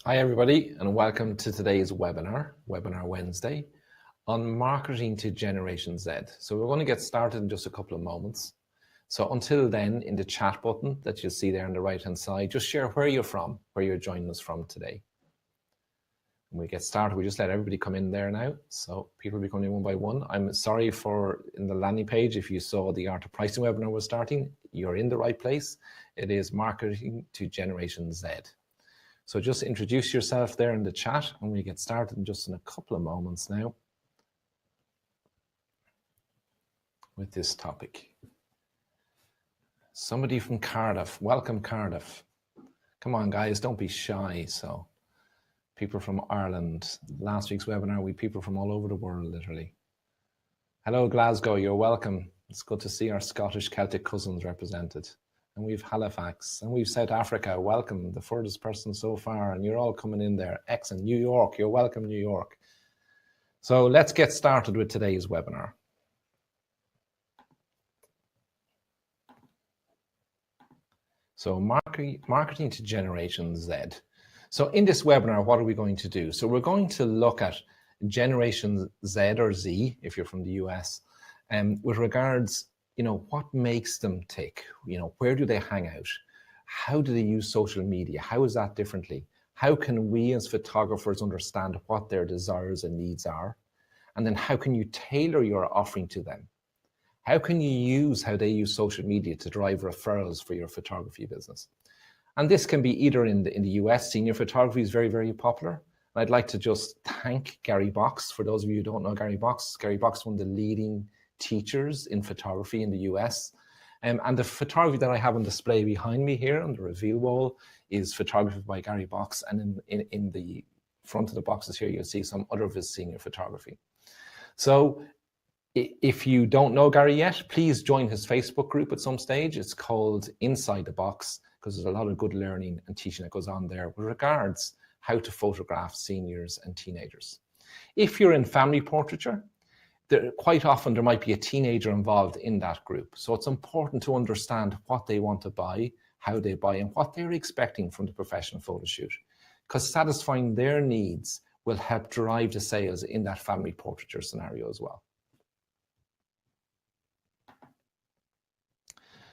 Hi everybody, and welcome to today's webinar, Webinar Wednesday, on marketing to Generation Z. So we're going to get started in just a couple of moments. So until then, in the chat button that you'll see there on the right hand side, just share where you're from, where you're joining us from today. When we get started, we just let everybody come in there now. So people will be coming in one by one. I'm sorry for in the landing page, if you saw the Art of Pricing webinar was starting, you're in the right place. It is marketing to Generation Z. So just introduce yourself there in the chat and we get started in just in a couple of moments now with this topic. Somebody from Cardiff, welcome Cardiff. Come on guys, don't be shy. So people from Ireland, last week's webinar, we people from all over the world literally. Hello Glasgow, you're welcome. It's good to see our Scottish Celtic cousins represented. And we've Halifax, and we've South Africa. Welcome, the furthest person so far, and you're all coming in there. Excellent. New York, you're welcome, New York. So let's get started with today's webinar. So marketing to Generation Z. So in this webinar, what are we going to do? So we're going to look at Generation Z or Z, if you're from the US, with regards, what makes them tick? Where do they hang out? How do they use social media? How is that differently? How can we as photographers understand what their desires and needs are? And then how can you tailor your offering to them? How can you use how they use social media to drive referrals for your photography business? And this can be either in the US, senior photography is very, very popular. And I'd like to just thank Gary Box. For those of you who don't know Gary Box is one of the leading teachers in photography in the US. And the photography that I have on display behind me here on the reveal wall is photography by Gary Box. And in the front of the boxes here, you'll see some other of his senior photography. So if you don't know Gary yet, please join his Facebook group at some stage. It's called Inside the Box, because there's a lot of good learning and teaching that goes on there with regards how to photograph seniors and teenagers. If you're in family portraiture, quite often there might be a teenager involved in that group. So it's important to understand what they want to buy, how they buy, and what they're expecting from the professional photo shoot. Because satisfying their needs will help drive the sales in that family portraiture scenario as well.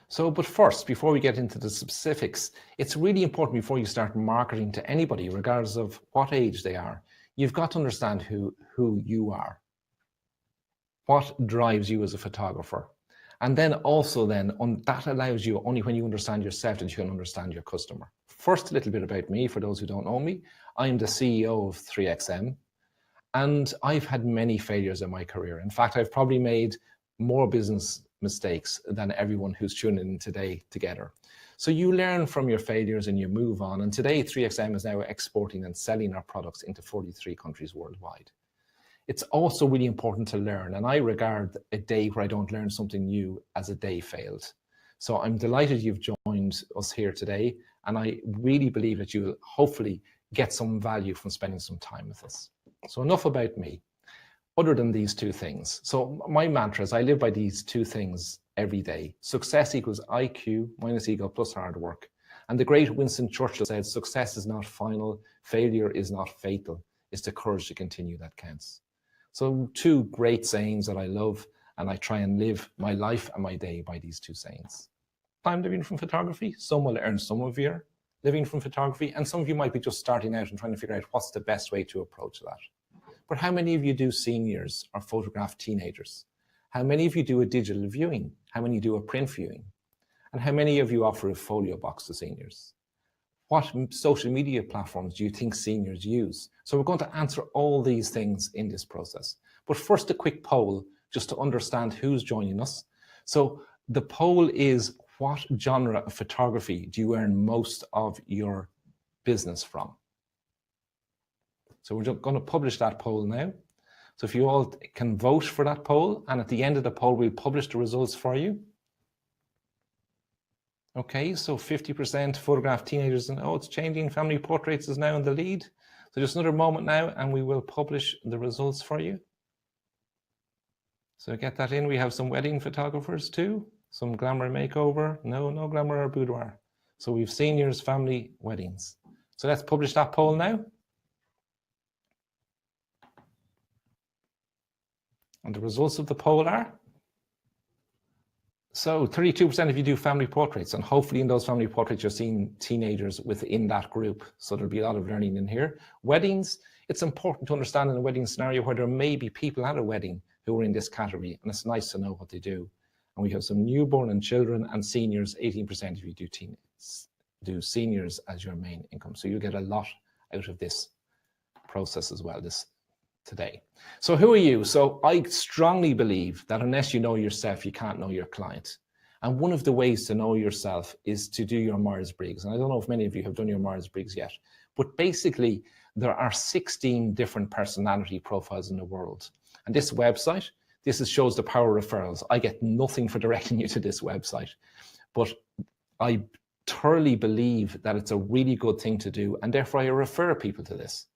So, but first, before we get into the specifics, it's really important before you start marketing to anybody, regardless of what age they are, you've got to understand who you are. What drives you as a photographer? And then also that allows you, only when you understand yourself, that you can understand your customer. First, a little bit about me, for those who don't know me. I'm the CEO of 3XM, and I've had many failures in my career. In fact, I've probably made more business mistakes than everyone who's tuning in today together. So you learn from your failures and you move on. And today, 3XM is now exporting and selling our products into 43 countries worldwide. It's also really important to learn, and I regard a day where I don't learn something new as a day failed. So I'm delighted you've joined us here today, and I really believe that you'll hopefully get some value from spending some time with us. So enough about me, other than these two things. So my mantra is I live by these two things every day. Success equals IQ minus ego plus hard work. And the great Winston Churchill said, success is not final, failure is not fatal. It's the courage to continue that counts. So two great sayings that I love, and I try and live my life and my day by these two sayings. I'm living from photography. Some will earn some of you living from photography, and some of you might be just starting out and trying to figure out what's the best way to approach that. But how many of you do seniors or photograph teenagers? How many of you do a digital viewing? How many do a print viewing? And how many of you offer a folio box to seniors? What social media platforms do you think seniors use? So we're going to answer all these things in this process. But first, a quick poll just to understand who's joining us. So the poll is, what genre of photography do you earn most of your business from? So we're just going to publish that poll now. So if you all can vote for that poll, and at the end of the poll, we'll publish the results for you. Okay, so 50% photograph teenagers, and it's changing. Family portraits is now in the lead. So just another moment now, and we will publish the results for you. So get that in. We have some wedding photographers too. Some glamour makeover. No glamour or boudoir. So we've seniors, family, weddings. So let's publish that poll now. And the results of the poll are, so 32% of you do family portraits, and hopefully in those family portraits you're seeing teenagers within that group. So there'll be a lot of learning in here. Weddings, it's important to understand in a wedding scenario where there may be people at a wedding who are in this category, and it's nice to know what they do. And we have some newborn and children and seniors. 18% of you do seniors as your main income. So you'll get a lot out of this process as well today. So who are you? So I strongly believe that unless you know yourself, you can't know your client. And one of the ways to know yourself is to do your Myers-Briggs. And I don't know if many of you have done your Myers-Briggs yet, but basically there are 16 different personality profiles in the world. And this website, shows the power of referrals. I get nothing for directing you to this website, but I thoroughly believe that it's a really good thing to do, and therefore I refer people to this.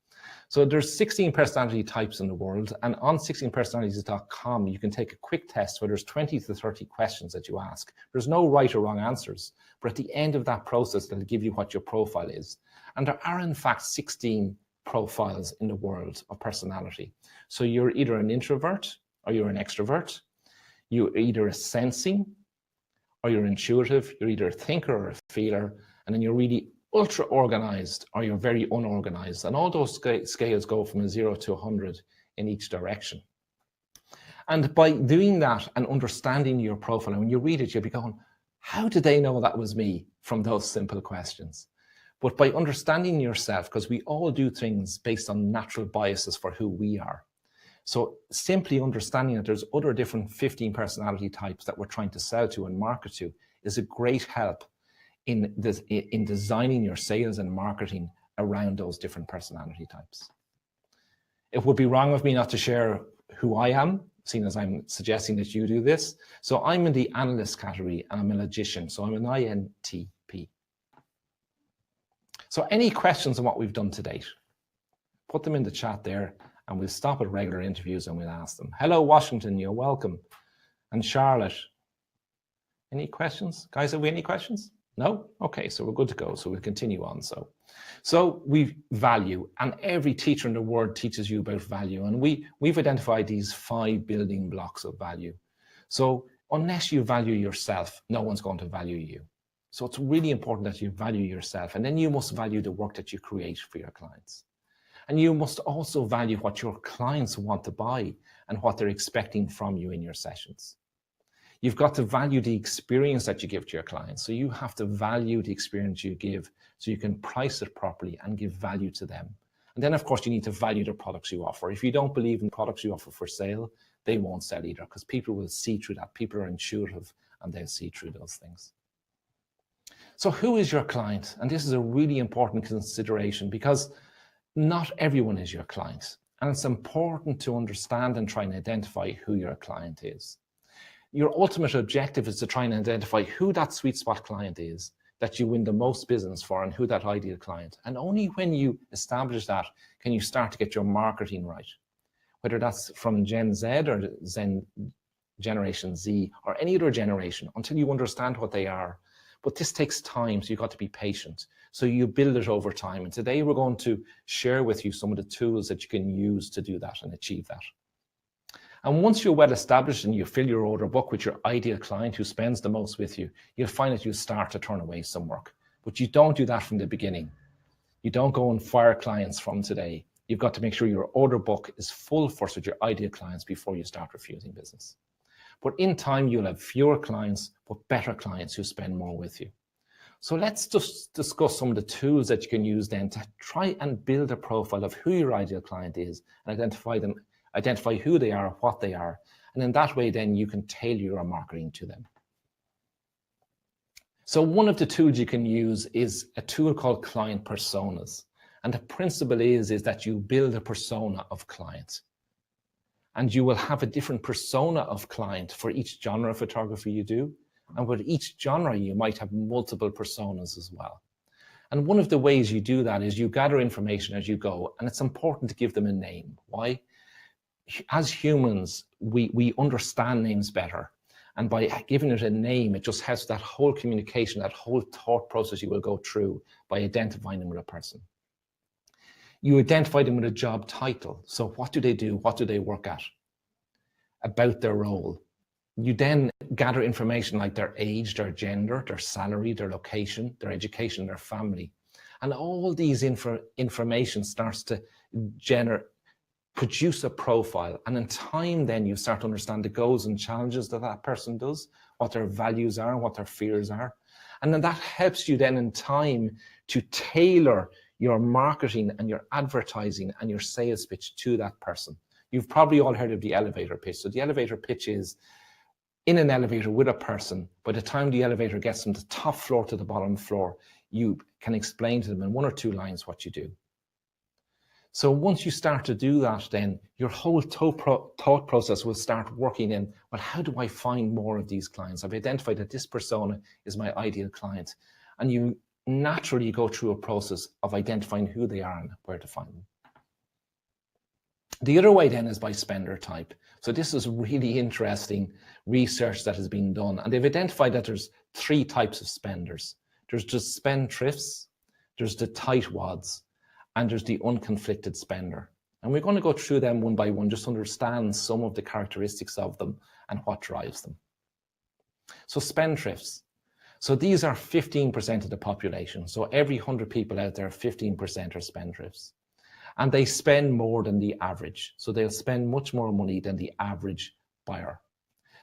So there's 16 personality types in the world, and on 16personalities.com you can take a quick test where there's 20 to 30 questions that you ask. There's no right or wrong answers, but at the end of that process they'll give you what your profile is. And there are in fact 16 profiles in the world of personality. So you're either an introvert or you're an extrovert. You're either a sensing or you're intuitive. You're either a thinker or a feeler, and then you're really ultra organized or you're very unorganized. And all those scales go from a 0 to 100 in each direction. And by doing that and understanding your profile, and when you read it, you'll be going, how did they know that was me from those simple questions? But by understanding yourself, because we all do things based on natural biases for who we are. So simply understanding that there's other different 15 personality types that we're trying to sell to and market to is a great help in designing your sales and marketing around those different personality types. It would be wrong of me not to share who I am, seeing as I'm suggesting that you do this. So I'm in the analyst category and I'm a logician. So I'm an INTP. So any questions on what we've done to date? Put them in the chat there and we'll stop at regular interviews and we'll ask them. Hello, Washington, you're welcome. And Charlotte, any questions? Guys, have we any questions? No? Okay, so we're good to go. So we'll continue on. So we value, and every teacher in the world teaches you about value. And we've identified these 5 building blocks of value. So unless you value yourself, no one's going to value you. So it's really important that you value yourself, and then you must value the work that you create for your clients. And you must also value what your clients want to buy and what they're expecting from you in your sessions. You've got to value the experience that you give to your clients. So you have to value the experience you give so you can price it properly and give value to them. And then, of course, you need to value the products you offer. If you don't believe in products you offer for sale, they won't sell either, because people will see through that. People are intuitive and they'll see through those things. So who is your client? And this is a really important consideration, because not everyone is your client. And it's important to understand and try and identify who your client is. Your ultimate objective is to try and identify who that sweet spot client is that you win the most business for, and who that ideal client. And only when you establish that can you start to get your marketing right. Whether that's from Gen Z or Generation Z or any other generation, until you understand what they are. But this takes time, so you've got to be patient. So you build it over time. And today we're going to share with you some of the tools that you can use to do that and achieve that. And once you're well established and you fill your order book with your ideal client who spends the most with you, you'll find that you'll start to turn away some work. But you don't do that from the beginning. You don't go and fire clients from today. You've got to make sure your order book is full first with your ideal clients before you start refusing business. But in time, you'll have fewer clients, but better clients who spend more with you. So let's just discuss some of the tools that you can use then to try and build a profile of who your ideal client is and identify who they are, what they are. And in that way, then you can tailor your marketing to them. So one of the tools you can use is a tool called client personas. And the principle is that you build a persona of clients. And you will have a different persona of client for each genre of photography you do. And with each genre, you might have multiple personas as well. And one of the ways you do that is you gather information as you go, and it's important to give them a name. Why? As humans, we understand names better. And by giving it a name, it just helps that whole communication, that whole thought process you will go through by identifying them with a person. You identify them with a job title. So what do they do? What do they work at? About their role. You then gather information like their age, their gender, their salary, their location, their education, their family. And all these information starts to produce a profile. And in time, then you start to understand the goals and challenges that that person does, what their values are, what their fears are. And then that helps you then in time to tailor your marketing and your advertising and your sales pitch to that person. You've probably all heard of the elevator pitch. So the elevator pitch is in an elevator with a person. By the time the elevator gets from the top floor to the bottom floor, you can explain to them in 1 or 2 lines what you do. So once you start to do that, then your whole thought process will start working in, well, how do I find more of these clients? I've identified that this persona is my ideal client. And you naturally go through a process of identifying who they are and where to find them. The other way then is by spender type. So this is really interesting research that has been done. And they've identified that there's 3 types of spenders. There's just spendthrifts, there's the tightwads, and there's the unconflicted spender. And we're going to go through them one by one, just to understand some of the characteristics of them and what drives them. So spendthrifts. So these are 15% of the population. So every 100 people out there, 15% are spendthrifts. And they spend more than the average. So they'll spend much more money than the average buyer.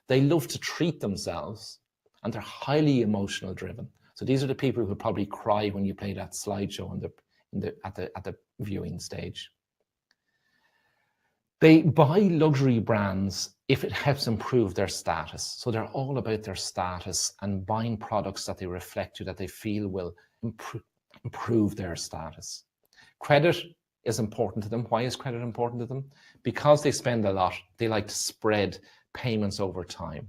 They love to treat themselves, and they're highly emotional driven. So these are the people who probably cry when you play that slideshow at the viewing stage. They buy luxury brands if it helps improve their status. So they're all about their status and buying products that they reflect to, that they feel will improve their status. Credit is important to them. Why is credit important to them? Because they spend a lot. They like to spread payments over time.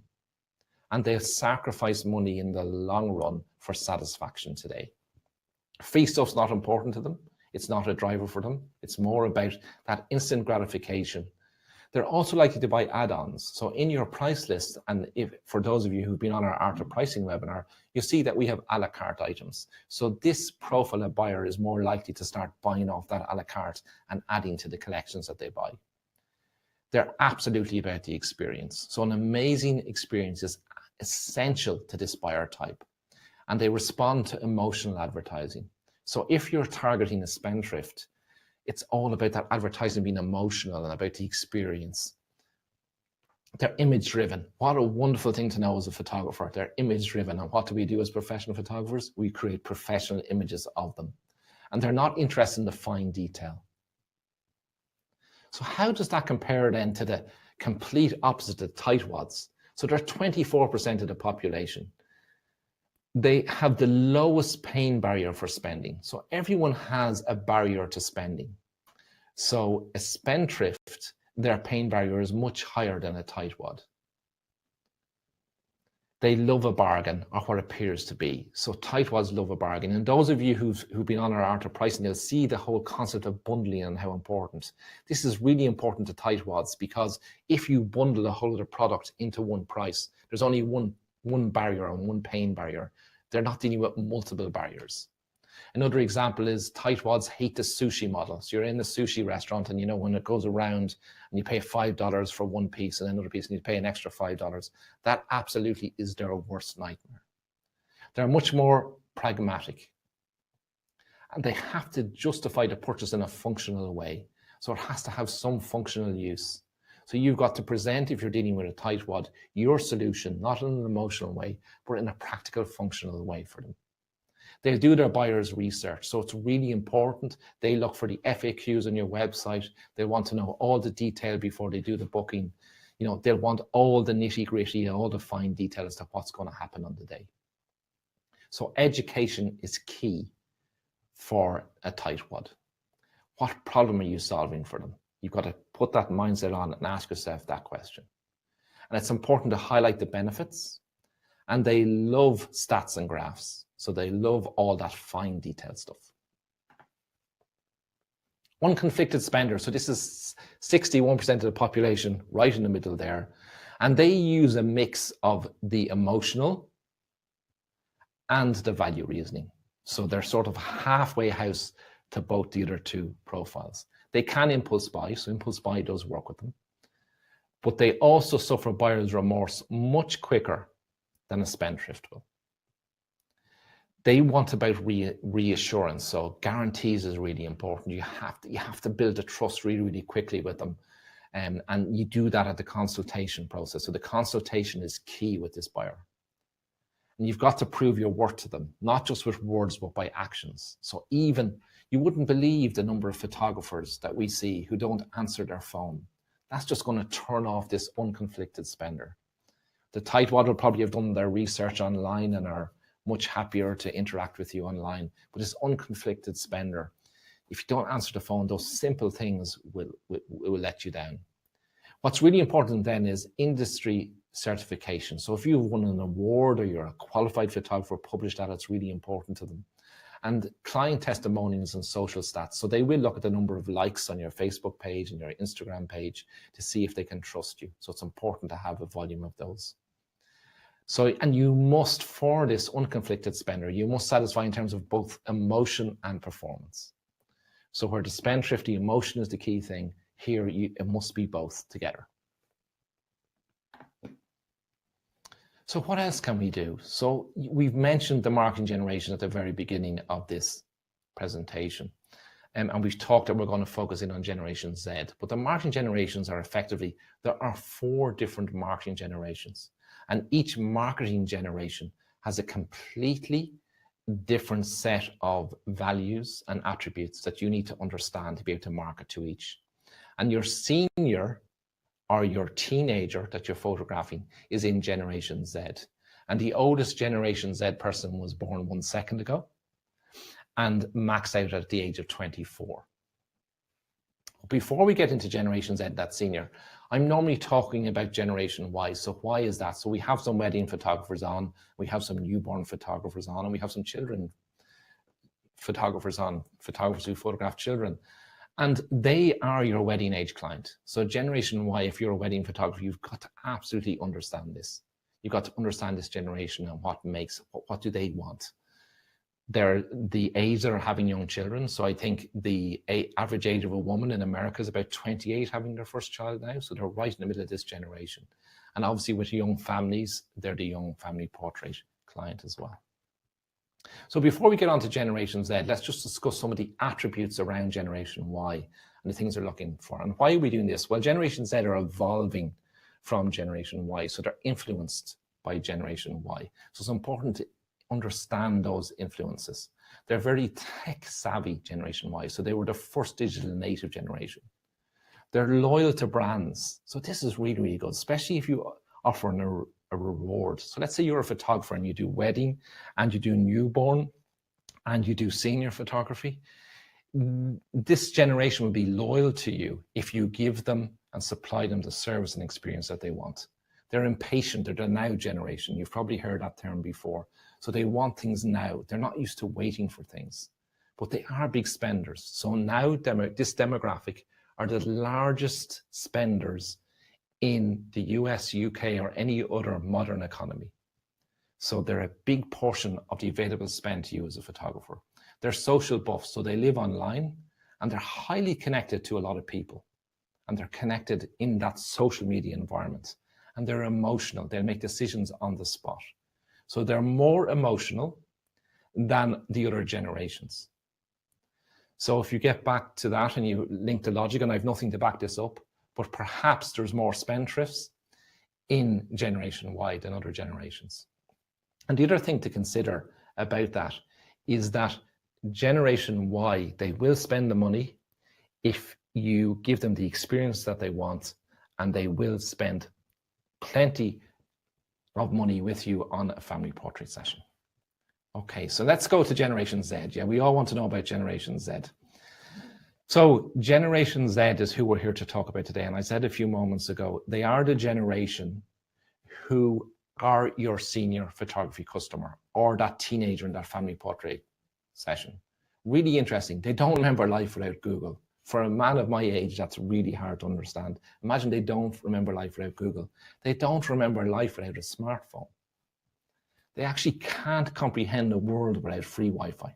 And they'll sacrifice money in the long run for satisfaction today. Free stuff's not important to them. It's not a driver for them. It's more about that instant gratification. They're also likely to buy add-ons. So in your price list, and if for those of you who've been on our Art of Pricing webinar, you see that we have a la carte items. So this profile of buyer is more likely to start buying off that a la carte and adding to the collections that they buy. They're absolutely about the experience. So an amazing experience is essential to this buyer type. And they respond to emotional advertising. So if you're targeting a spendthrift, it's all about that advertising being emotional and about the experience. They're image driven. What a wonderful thing to know as a photographer. They're image driven. And what do we do as professional photographers? We create professional images of them. And they're not interested in the fine detail. So how does that compare then to the complete opposite of tightwads? So they're 24% of the population. They have the lowest pain barrier for spending. So everyone has a barrier to spending. So a spendthrift, their pain barrier is much higher than a tightwad. They love a bargain, or what appears to be. So tightwads love a bargain. And those of you who've been on our Art of Pricing, you'll see the whole concept of bundling and how important. This is really important to tightwads, because if you bundle a whole lot of product into one price, there's only one barrier and one pain barrier. They're not dealing with multiple barriers. Another example is tightwads hate the sushi model. So you're in the sushi restaurant, and you know, when it goes around and you pay $5 for one piece and another piece and you pay an extra $5, that absolutely is their worst nightmare. They're much more pragmatic. And they have to justify the purchase in a functional way. So it has to have some functional use. So you've got to present, if you're dealing with a tightwad, your solution, not in an emotional way, but in a practical, functional way for them. They do their buyer's research. So it's really important. They look for the FAQs on your website. They want to know all the detail before they do the booking. You know, they'll want all the nitty gritty, all the fine details as to what's going to happen on the day. So education is key for a tightwad. What problem are you solving for them? You've got to put that mindset on and ask yourself that question. And it's important to highlight the benefits. And they love stats and graphs. So they love all that fine detailed stuff. Unconflicted spender. So this is 61% of the population, right in the middle there. And they use a mix of the emotional and the value reasoning. So they're sort of halfway house to both the other two profiles. They can impulse buy, so impulse buy does work with them, but they also suffer buyer's remorse much quicker than a spendthrift will. They want about reassurance, so guarantees is really important. You have to build a trust really, really quickly with them, and you do that at the consultation process. So the consultation is key with this buyer. And you've got to prove your worth to them, not just with words, but by actions. So even, you wouldn't believe the number of photographers that we see who don't answer their phone. That's just going to turn off this unconflicted spender. The tightwad will probably have done their research online and are much happier to interact with you online. But this unconflicted spender, if you don't answer the phone, those simple things will let you down. What's really important then is industry certification. So if you've won an award or you're a qualified photographer, publish that, it's really important to them. And client testimonials and social stats. So they will look at the number of likes on your Facebook page and your Instagram page to see if they can trust you. So it's important to have a volume of those. So, and you must, for this unconflicted spender, you must satisfy in terms of both emotion and performance. So where the spendthrift, the emotion is the key thing, here it must be both together. So what else can we do? So we've mentioned the marketing generation at the very beginning of this presentation. And we've talked that we're going to focus in on Generation Z. But the marketing generations are effectively, there are 4 different marketing generations. And each marketing generation has a completely different set of values and attributes that you need to understand to be able to market to each. And your senior or your teenager that you're photographing is in Generation Z. And the oldest Generation Z person was born 1 second ago and maxed out at the age of 24. Before we get into Generation Z, that senior, I'm normally talking about Generation Y. So why is that? So we have some wedding photographers on, we have some newborn photographers on, and we have some children photographers on, photographers who photograph children. And they are your wedding age client. So Generation Y, if you're a wedding photographer, you've got to absolutely understand this. You've got to understand this generation and what do they want? They're the age that are having young children. So I think the average age of a woman in America is about 28 having their first child now. So they're right in the middle of this generation. And obviously with young families, they're the young family portrait client as well. So before we get on to Generation Z, let's just discuss some of the attributes around Generation Y and the things they're looking for. And why are we doing this? Well, Generation Z are evolving from Generation Y, so they're influenced by Generation Y. So it's important to understand those influences. They're very tech-savvy, Generation Y, so they were the first digital native generation. They're loyal to brands. So this is really, really good, especially if you offer a reward. So let's say you're a photographer and you do wedding and you do newborn and you do senior photography. This generation will be loyal to you if you give them and supply them the service and experience that they want. They're impatient, they're the now generation. You've probably heard that term before. So they want things now. They're not used to waiting for things, but they are big spenders. So now this demographic are the largest spenders in the US, UK, or any other modern economy. So they're a big portion of the available spend to you as a photographer. They're social buffs, so they live online and they're highly connected to a lot of people. And they're connected in that social media environment. And they're emotional, they'll make decisions on the spot. So they're more emotional than the other generations. So if you get back to that and you link the logic, and I have nothing to back this up, but perhaps there's more spendthrifts in Generation Y than other generations. And the other thing to consider about that is that Generation Y, they will spend the money if you give them the experience that they want, and they will spend plenty of money with you on a family portrait session. Okay, so let's go to Generation Z. Yeah, we all want to know about Generation Z. So Generation Z is who we're here to talk about today. And I said a few moments ago, they are the generation who are your senior photography customer or that teenager in that family portrait session. Really interesting. They don't remember life without Google. For a man of my age, that's really hard to understand. Imagine they don't remember life without Google. They don't remember life without a smartphone. They actually can't comprehend a world without free Wi-Fi.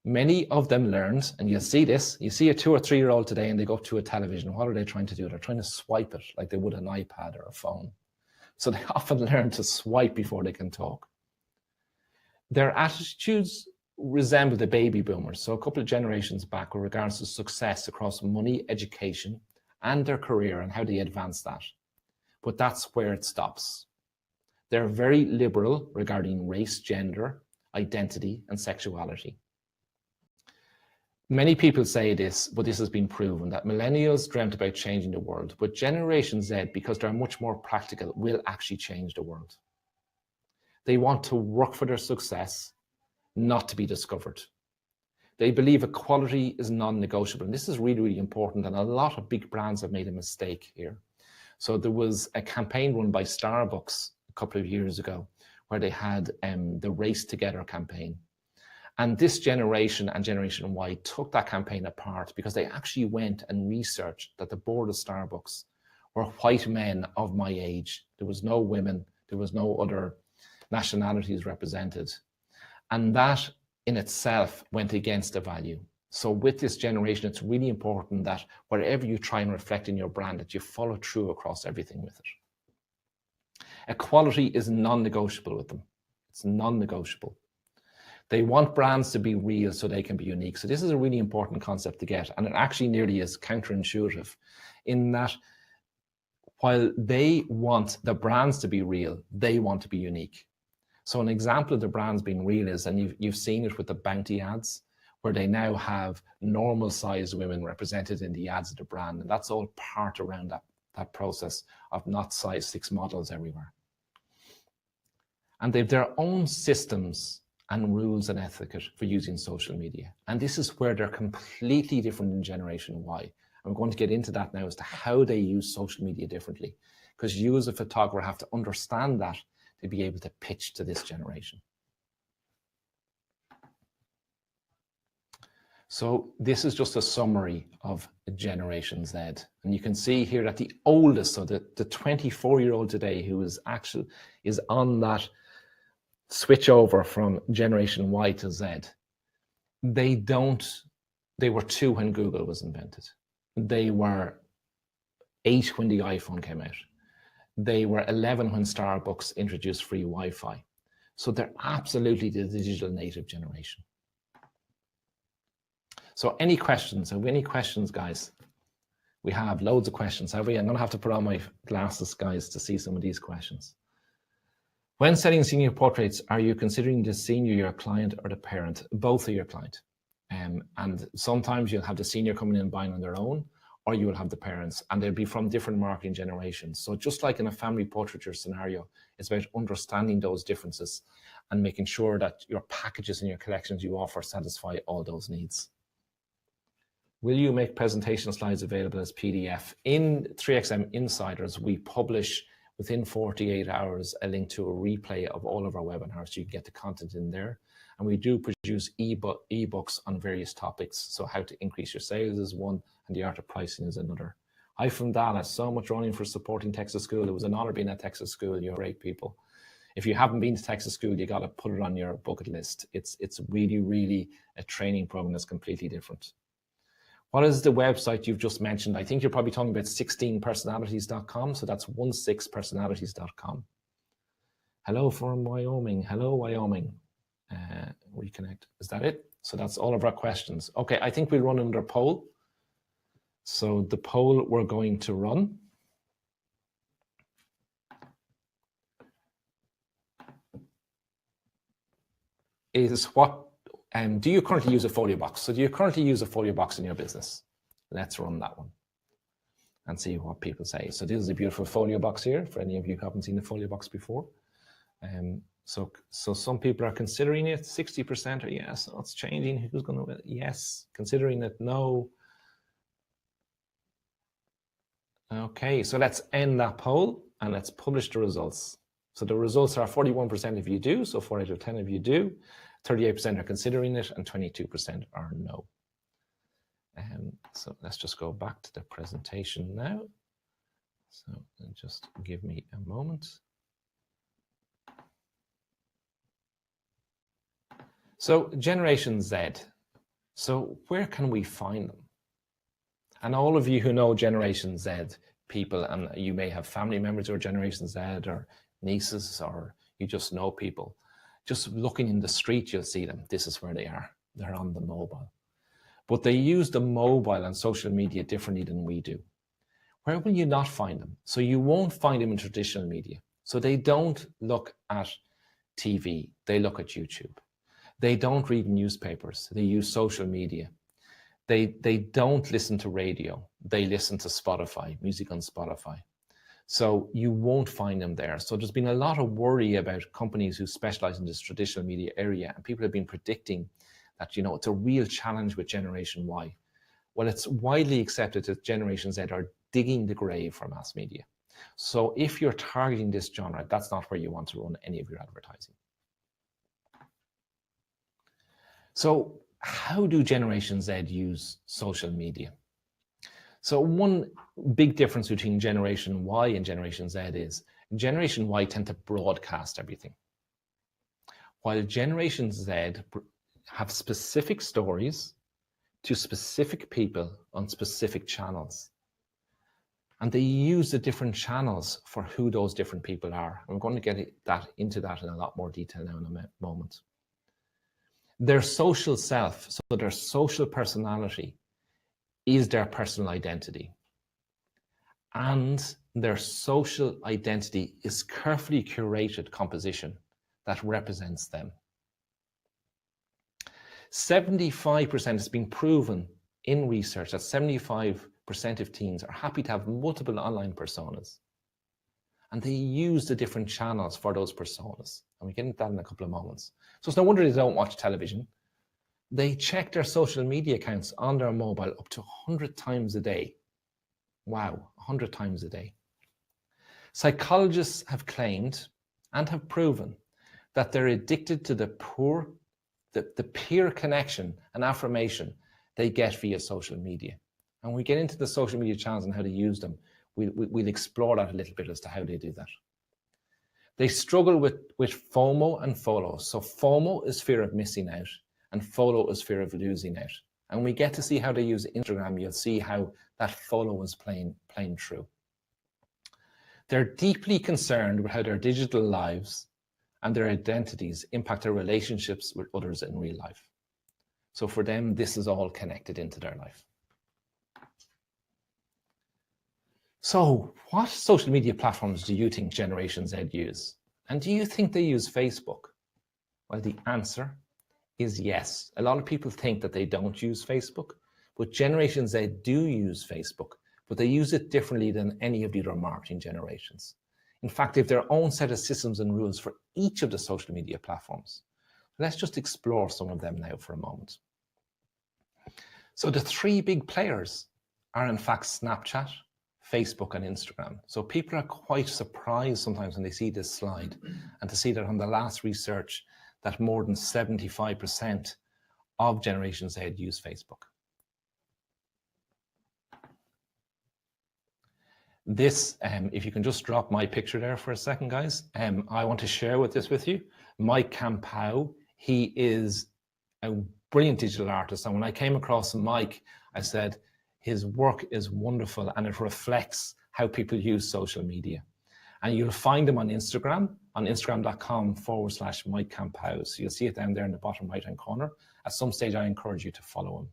Many of them learned, and you'll see this, you see a 2 or 3-year-old today and they go up to a television. What are they trying to do? They're trying to swipe it like they would an iPad or a phone. So they often learn to swipe before they can talk. Their attitudes resemble the baby boomers. So a couple of generations back with regards to success across money, education, and their career and how they advance that. But that's where it stops. They're very liberal regarding race, gender, identity, and sexuality. Many people say this, but this has been proven, that millennials dreamt about changing the world, but Generation Z, because they're much more practical, will actually change the world. They want to work for their success, not to be discovered. They believe equality is non-negotiable, and this is really, really important, and a lot of big brands have made a mistake here. So there was a campaign run by Starbucks a couple of years ago where they had the Race Together campaign. And this generation and Generation Y took that campaign apart because they actually went and researched that the board of Starbucks were white men of my age. There was no women, there was no other nationalities represented. And that in itself went against the value. So with this generation, it's really important that wherever you try and reflect in your brand, that you follow through across everything with it. Equality is non-negotiable with them. It's non-negotiable. They want brands to be real so they can be unique. So this is a really important concept to get. And it actually nearly is counterintuitive in that while they want the brands to be real, they want to be unique. So an example of the brands being real is, and you've seen it with the Bounty ads, where they now have normal sized women represented in the ads of the brand. And that's all part around that process of not size 6 models everywhere. And they have their own systems and rules and etiquette for using social media. And this is where they're completely different in Generation Y. And we're going to get into that now as to how they use social media differently, because you as a photographer have to understand that to be able to pitch to this generation. So this is just a summary of Generation Z. And you can see here that the oldest, so the 24-year-old today who is on that switch over from Generation Y to Z, they were 2 when Google was invented. They were 8 when the iPhone came out. They were 11 when Starbucks introduced free Wi-Fi. So they're absolutely the digital native generation. So any questions? Have we any questions, guys? We have loads of questions, have we? I'm going to have to put on my glasses, guys, to see some of these questions. When setting senior portraits, are you considering the senior your client or the parent? Both are your client. And sometimes you'll have the senior coming in and buying on their own, or you will have the parents, and they'll be from different marketing generations. So just like in a family portraiture scenario, it's about understanding those differences and making sure that your packages and your collections you offer satisfy all those needs. Will you make presentation slides available as PDF? In 3XM Insiders, we publish within 48 hours a link to a replay of all of our webinars, so you can get the content in there. And we do produce ebooks on various topics. So how to increase your sales is one, and the art of pricing is another. Hi from Dallas, so much running for supporting Texas School. It was an honor being at Texas School. You're great people. If you haven't been to Texas School, you got to put it on your bucket list. It's really, really a training program that's completely different. What is the website you've just mentioned? I think you're probably talking about 16personalities.com. So that's 16personalities.com. Hello from Wyoming. Hello, Wyoming. Reconnect. Is that it? So that's all of our questions. Okay, I think we'll run under poll. So the poll we're going to run is what, do you currently use a folio box? So do you currently use a folio box in your business? Let's run that one and see what people say. So this is a beautiful folio box here for any of you who haven't seen the folio box before. So some people are considering it, 60% are yes, oh, it's changing. Who's going to, yes, considering it, no. Okay, so let's end that poll and let's publish the results. So the results are 41% if you do, so 4 out of 10 of you do, 38% are considering it, and 22% are no. So let's just go back to the presentation now. So just give me a moment. So Generation Z, So where can we find them? And all of you who know Generation Z people, and you may have family members who are Generation Z or nieces, or you just know people, just looking in the street, you'll see them. This is where they are. They're on the mobile. But they use the mobile and social media differently than we do. Where will you not find them? So you won't find them in traditional media. So they don't look at TV, they look at YouTube. They don't read newspapers, they use social media. They don't listen to radio, they listen to Spotify, music on Spotify. So you won't find them there. So there's been a lot of worry about companies who specialize in this traditional media area, and people have been predicting that, you know, it's a real challenge with Generation Y. Well, it's widely accepted that Generation Z are digging the grave for mass media. So if you're targeting this genre, that's not where you want to run any of your advertising. So how do Generation Z use social media? So one big difference between Generation Y and Generation Z is Generation Y tend to broadcast everything, while Generation Z have specific stories to specific people on specific channels. And they use the different channels for who those different people are. I'm going to get into that in a lot more detail now in a moment. Their social self, so their social personality, is their personal identity. And their social identity is carefully curated composition that represents them. 75% has been proven in research that 75% of teens are happy to have multiple online personas. And they use the different channels for those personas. And we get into that in a couple of moments. So it's no wonder they don't watch television. They check their social media accounts on their mobile up to 100 times a day. Wow, 100 times a day. Psychologists have claimed and have proven that they're addicted to the peer connection and affirmation they get via social media. And when we get into the social media channels and how to use them, we'll explore that a little bit as to how they do that. They struggle with FOMO and FOLO. So FOMO is fear of missing out, and FOLO is fear of losing out. And we get to see how they use Instagram. You'll see how that FOLO is playing through. They're deeply concerned with how their digital lives and their identities impact their relationships with others in real life. So for them, this is all connected into their life. So what social media platforms do you think Generation Z use? And do you think they use Facebook? Well, the answer is yes. A lot of people think that they don't use Facebook, but Generation Z do use Facebook, but they use it differently than any of the other marketing generations. In fact, they have their own set of systems and rules for each of the social media platforms. Let's just explore some of them now for a moment. So the three big players are in fact Snapchat, Facebook and Instagram. So people are quite surprised sometimes when they see this slide and to see that on the last research that more than 75% of Generation Z use Facebook. This, if you can just drop my picture there for a second, guys, I want to share this with you. Mike Campau, he is a brilliant digital artist. And when I came across Mike, I said, his work is wonderful and it reflects how people use social media. And you'll find him on Instagram, on instagram.com/Mike Campau. So you'll see it down there in the bottom right-hand corner. At some stage, I encourage you to follow him.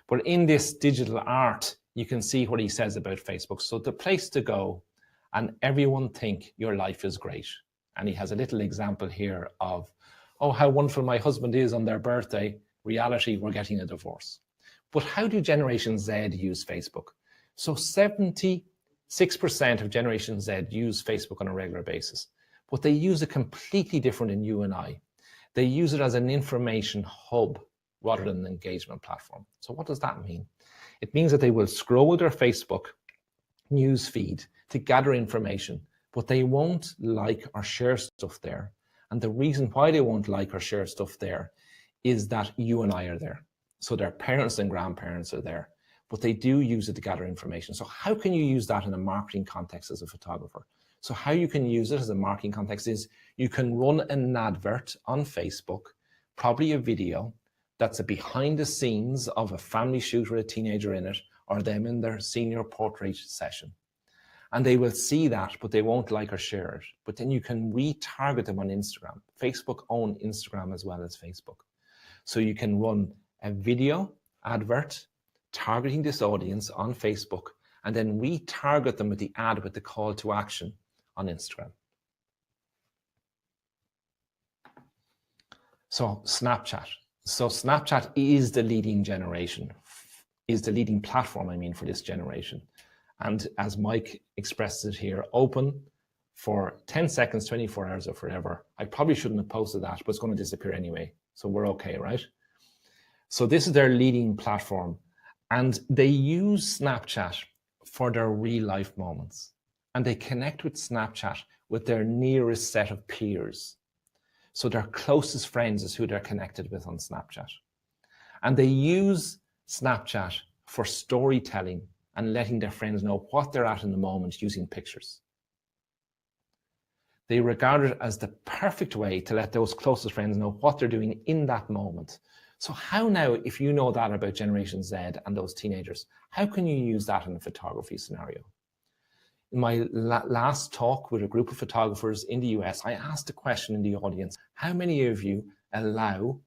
But in this digital art, you can see what he says about Facebook. So the place to go, and everyone think your life is great. And he has a little example here of, oh, how wonderful my husband is on their birthday. Reality, we're getting a divorce. But how do Generation Z use Facebook? So 76% of Generation Z use Facebook on a regular basis, but they use it completely different in you and I. They use it as an information hub rather than an engagement platform. So what does that mean? It means that they will scroll their Facebook news feed to gather information, but they won't like or share stuff there. And the reason why they won't like or share stuff there is that you and I are there. So their parents and grandparents are there, but they do use it to gather information. So how can you use that in a marketing context as a photographer? So how you can use it as a marketing context is you can run an advert on Facebook, probably a video, that's a behind the scenes of a family shoot with a teenager in it, or them in their senior portrait session. And they will see that, but they won't like or share it. But then you can retarget them on Instagram. Facebook own Instagram as well as Facebook. So you can run a video advert targeting this audience on Facebook, and then retarget them with the ad with the call to action on Instagram. So Snapchat. So Snapchat is the leading platform, I mean, for this generation. And as Mike expresses it here, open for 10 seconds, 24 hours or forever. I probably shouldn't have posted that, but it's going to disappear anyway. So we're okay, right? So this is their leading platform. And they use Snapchat for their real life moments. And they connect with Snapchat with their nearest set of peers. So their closest friends is who they're connected with on Snapchat. And they use Snapchat for storytelling and letting their friends know what they're at in the moment using pictures. They regard it as the perfect way to let those closest friends know what they're doing in that moment. So how now, if you know that about Generation Z and those teenagers, how can you use that in a photography scenario? In my last talk with a group of photographers in the US, I asked a question in the audience: how many of you allow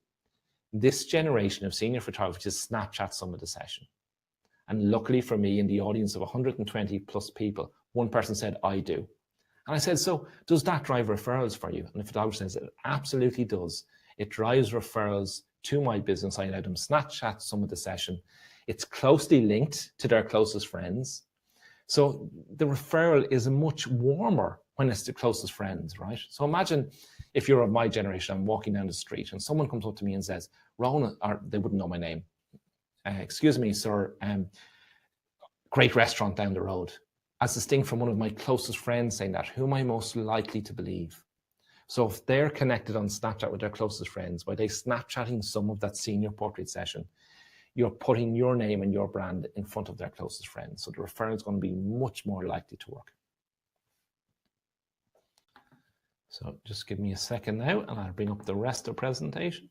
this generation of senior photographers to Snapchat some of the session? And luckily for me, in the audience of 120 plus people, one person said, I do. And I said, so does that drive referrals for you? And the photographer says, it absolutely does. It drives referrals to my business. I allow them Snapchat some of the session. It's closely linked to their closest friends. So the referral is much warmer when it's the closest friends, right? So imagine if you're of my generation, I'm walking down the street and someone comes up to me and says, Ronan, or they wouldn't know my name. Excuse me, sir, great restaurant down the road. As distinct from one of my closest friends saying that, who am I most likely to believe? So if they're connected on Snapchat with their closest friends, by they Snapchatting some of that senior portrait session, you're putting your name and your brand in front of their closest friends. So the referral is going to be much more likely to work. So just give me a second now and I'll bring up the rest of the presentation.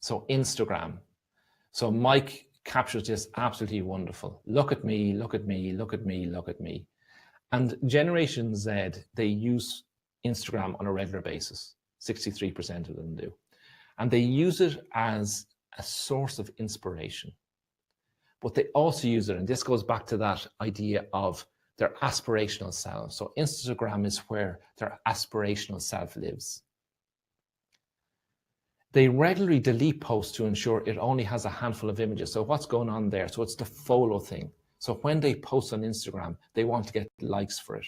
So Instagram. So Mike captures this absolutely wonderful. Look at me, look at me, look at me, look at me. And Generation Z, they use Instagram on a regular basis. 63% of them do. And they use it as a source of inspiration. But they also use it, and this goes back to that idea of their aspirational self. So Instagram is where their aspirational self lives. They regularly delete posts to ensure it only has a handful of images. So what's going on there? So it's the FOLO thing. So when they post on Instagram, they want to get likes for it.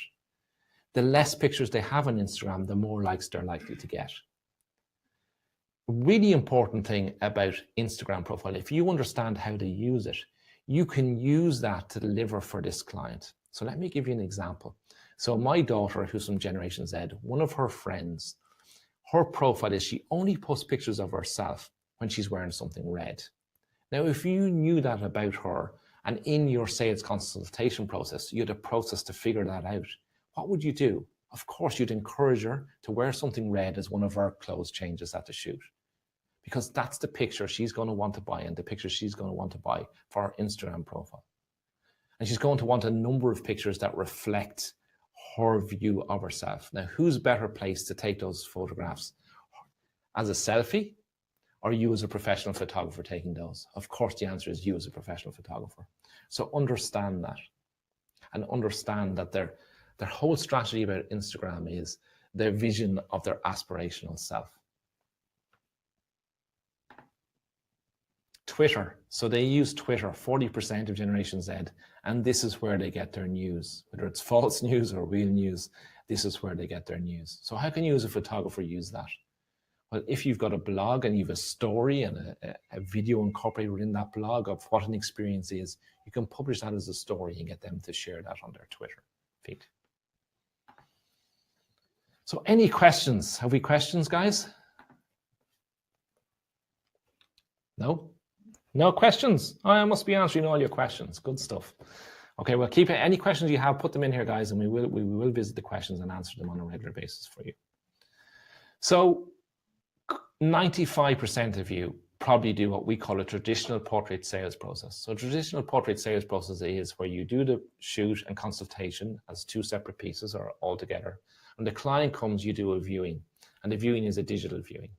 The less pictures they have on Instagram, the more likes they're likely to get. A really important thing about Instagram profile, if you understand how to use it, you can use that to deliver for this client. So let me give you an example. So my daughter, who's from Generation Z, one of her friends, her profile is she only posts pictures of herself when she's wearing something red. Now, if you knew that about her and in your sales consultation process, you had a process to figure that out, what would you do? Of course, you'd encourage her to wear something red as one of her clothes changes at the shoot, because that's the picture she's going to want to buy and the picture she's going to want to buy for her Instagram profile. And she's going to want a number of pictures that reflect her view of herself. Now, who's better placed to take those photographs? As a selfie, or you as a professional photographer taking those? Of course, the answer is you as a professional photographer. So understand that, and understand that their whole strategy about Instagram is their vision of their aspirational self. Twitter. So they use Twitter, 40% of Generation Z, and this is where they get their news. Whether it's false news or real news, this is where they get their news. So how can you as a photographer use that? Well, if you've got a blog and you have a story and a video incorporated within that blog of what an experience is, you can publish that as a story and get them to share that on their Twitter feed. So any questions? Have we questions, guys? No? No questions? Oh, I must be answering all your questions. Good stuff. Okay, well, keep it. Any questions you have, put them in here, guys, and we will visit the questions and answer them on a regular basis for you. So 95% of you probably do what we call a traditional portrait sales process. So traditional portrait sales process is where you do the shoot and consultation as two separate pieces or all together. And the client comes, you do a viewing, and the viewing is a digital viewing.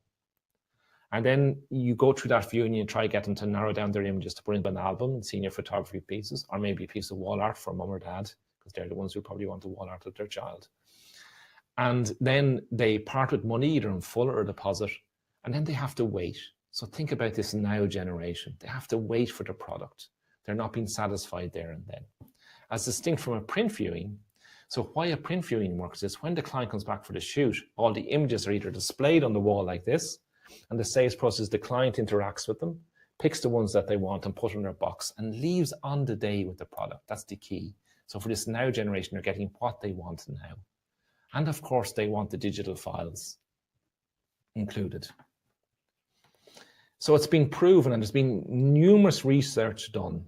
And then you go through that viewing and you try to get them to narrow down their images to put into an album and senior photography pieces, or maybe a piece of wall art for mum or dad, because they're the ones who probably want the wall art of their child. And then they part with money, either in full or a deposit, and then they have to wait. So think about this now generation. They have to wait for the product. They're not being satisfied there and then. As distinct from a print viewing, so why a print viewing works is when the client comes back for the shoot, all the images are either displayed on the wall like this, and the sales process, the client interacts with them, picks the ones that they want and put in their box and leaves on the day with the product. That's the key. So for this now generation, they're getting what they want now. And of course, they want the digital files included. So it's been proven, and there's been numerous research done,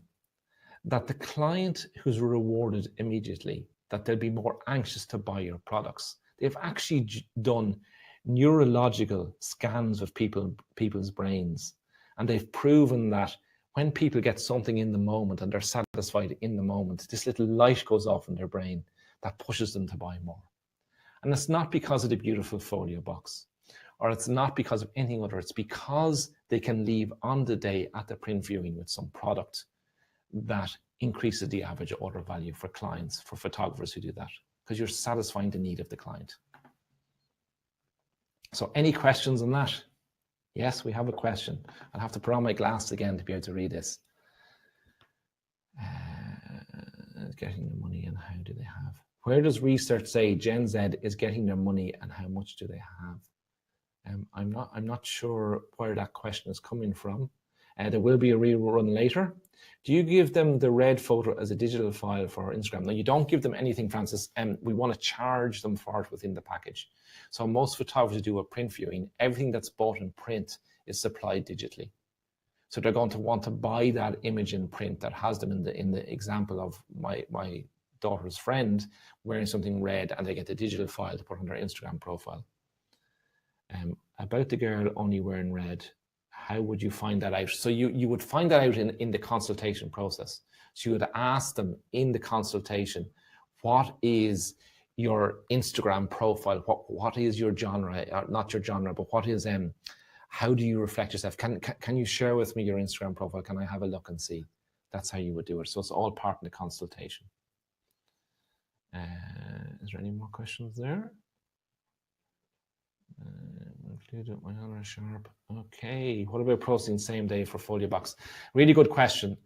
that the client who's rewarded immediately, that they'll be more anxious to buy your products. They've actually done neurological scans of people's brains, and they've proven that when people get something in the moment and they're satisfied in the moment, this little light goes off in their brain that pushes them to buy more. And it's not because of the beautiful folio box, or it's not because of anything other. It's because they can leave on the day at the print viewing with some product that increases the average order value for clients, for photographers who do that, because you're satisfying the need of the client. So any questions on that? Yes, we have a question. I'll have to put on my glasses again to be able to read this. Getting the money, and how do they have? Where does research say GenZ is getting their money, and how much do they have? I'm not sure where that question is coming from. There will be a rerun later. Do you give them the red photo as a digital file for Instagram? No, you don't give them anything, Francis. We want to charge them for it within the package. So most photographers do a print viewing. Everything that's bought in print is supplied digitally. So they're going to want to buy that image in print that has them in the example of my daughter's friend wearing something red, and they get the digital file to put on their Instagram profile. About the girl only wearing red, how would you find that out? So you would find that out in the consultation process. So you would ask them in the consultation, what is your Instagram profile? What is your genre? Not your genre, but what is how do you reflect yourself? Can you share with me your Instagram profile? Can I have a look and see? That's how you would do it. So it's all part of the consultation. Is there any more questions there? Included my other sharp. Okay, what about processing same day for folio box? Really good question.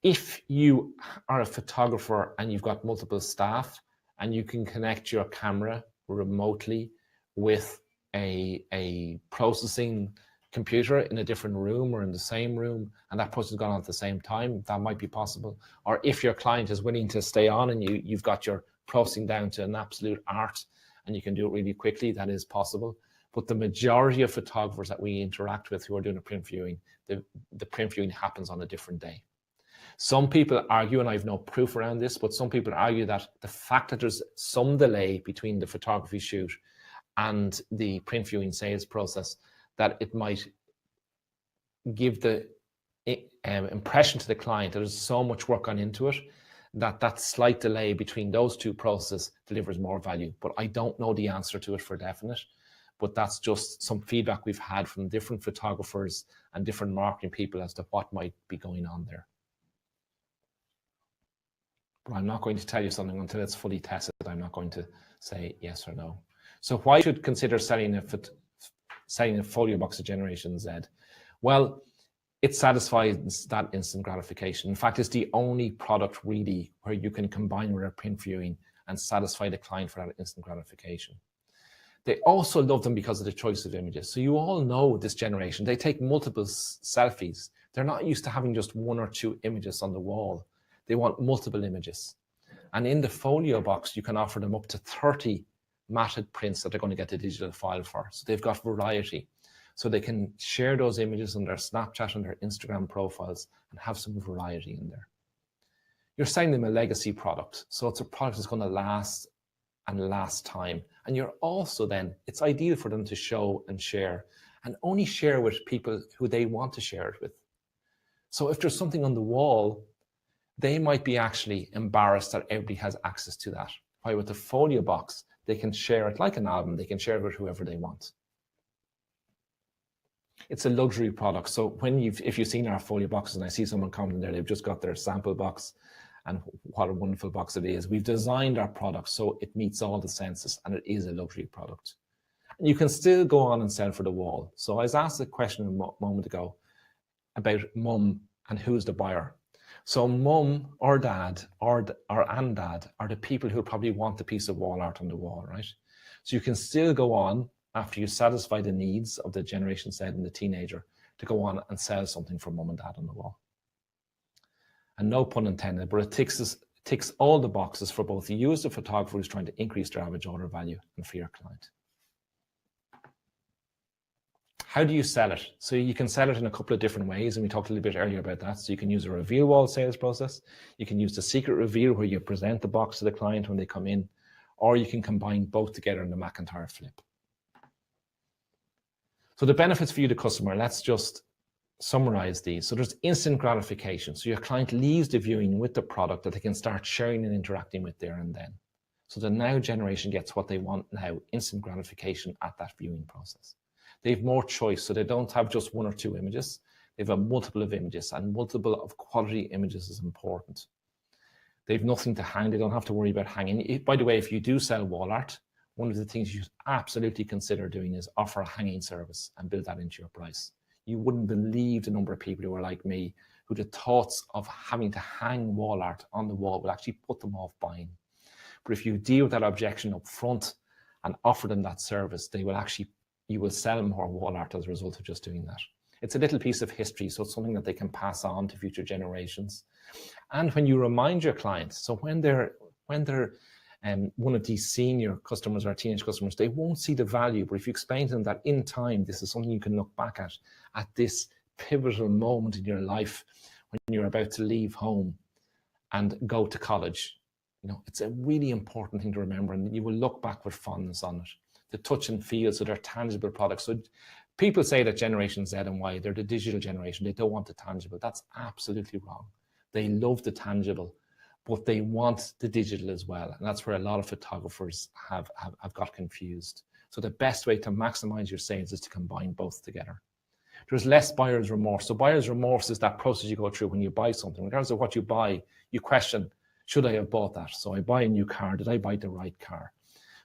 If you are a photographer and you've got multiple staff and you can connect your camera remotely with a processing computer in a different room or in the same room, and that process has gone on at the same time, that might be possible. Or if your client is willing to stay on and you've got your processing down to an absolute art and you can do it really quickly, that is possible. But the majority of photographers that we interact with who are doing a print viewing, the print viewing happens on a different day. Some people argue, and I have no proof around this, but some people argue that the fact that there's some delay between the photography shoot and the print viewing sales process, that it might give the impression to the client that there's so much work gone into it, that slight delay between those two processes delivers more value. But I don't know the answer to it for definite, but that's just some feedback we've had from different photographers and different marketing people as to what might be going on there. But I'm not going to tell you something until it's fully tested. I'm not going to say yes or no. So why should you consider selling a folio box of Generation Z? Well, it satisfies that instant gratification. In fact, it's the only product really where you can combine with a print viewing and satisfy the client for that instant gratification. They also love them because of the choice of images. So you all know this generation, they take multiple selfies. They're not used to having just one or two images on the wall. They want multiple images. And in the folio box, you can offer them up to 30 matted prints that they're going to get a digital file for. So they've got variety. So they can share those images on their Snapchat and their Instagram profiles and have some variety in there. You're selling them a legacy product. So it's a product that's going to last and last time. And you're also then, it's ideal for them to show and share, and only share with people who they want to share it with. So if there's something on the wall, they might be actually embarrassed that everybody has access to that. While with the folio box, they can share it like an album, they can share it with whoever they want. It's a luxury product. So if you've seen our folio boxes, and I see someone commenting there, they've just got their sample box, and what a wonderful box it is. We've designed our product so it meets all the senses, and it is a luxury product. And you can still go on and sell for the wall. So I was asked a question a moment ago about mum and who's the buyer. So mum or dad or dad are the people who probably want the piece of wall art on the wall, right? So you can still go on after you satisfy the needs of the Generation Z and the teenager to go on and sell something for mum and dad on the wall. And no pun intended, but it ticks all the boxes for both you as the photographer who's trying to increase their average order value and for your client. How do you sell it? So you can sell it in a couple of different ways, and we talked a little bit earlier about that. So you can use a reveal wall sales process. You can use the secret reveal where you present the box to the client when they come in, or you can combine both together in the McIntyre flip. So the benefits for you, the customer, let's just summarize these. So there's instant gratification. So your client leaves the viewing with the product that they can start sharing and interacting with there and then. So the now generation gets what they want now, instant gratification at that viewing process. They have more choice, so they don't have just one or two images. They have a multiple of images, and multiple of quality images is important. They have nothing to hang. They don't have to worry about hanging. By the way, if you do sell wall art, one of the things you should absolutely consider doing is offer a hanging service and build that into your price. You wouldn't believe the number of people who are like me, who the thoughts of having to hang wall art on the wall will actually put them off buying. But if you deal with that objection up front and offer them that service, they will actually, you will sell more wall art as a result of just doing that. It's a little piece of history, so it's something that they can pass on to future generations. And when you remind your clients, so when they're one of these senior customers or teenage customers, they won't see the value. But if you explain to them that in time, this is something you can look back at this pivotal moment in your life when you're about to leave home and go to college, you know, it's a really important thing to remember, and you will look back with fondness on it. The touch and feel, so they're tangible products. So people say that Generation Z and Y, they're the digital generation. They don't want the tangible. That's absolutely wrong. They love the tangible, but they want the digital as well. And that's where a lot of photographers have got confused. So the best way to maximize your sales is to combine both together. There's less buyer's remorse. So buyer's remorse is that process you go through when you buy something. Regardless of what you buy, you question, should I have bought that? So I buy a new car. Did I buy the right car?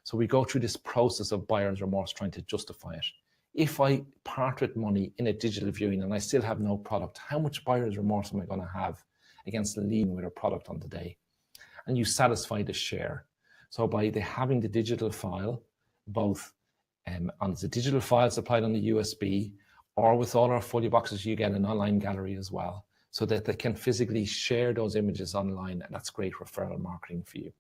So we go through this process of buyer's remorse trying to justify it. If I part with money in a digital viewing and I still have no product, how much buyer's remorse am I going to have against leaving with a product on the day? And you satisfy the share. So by having the digital file, both on the digital file supplied on the USB, or with all our folio boxes, you get an online gallery as well, so that they can physically share those images online, and that's great referral marketing for you.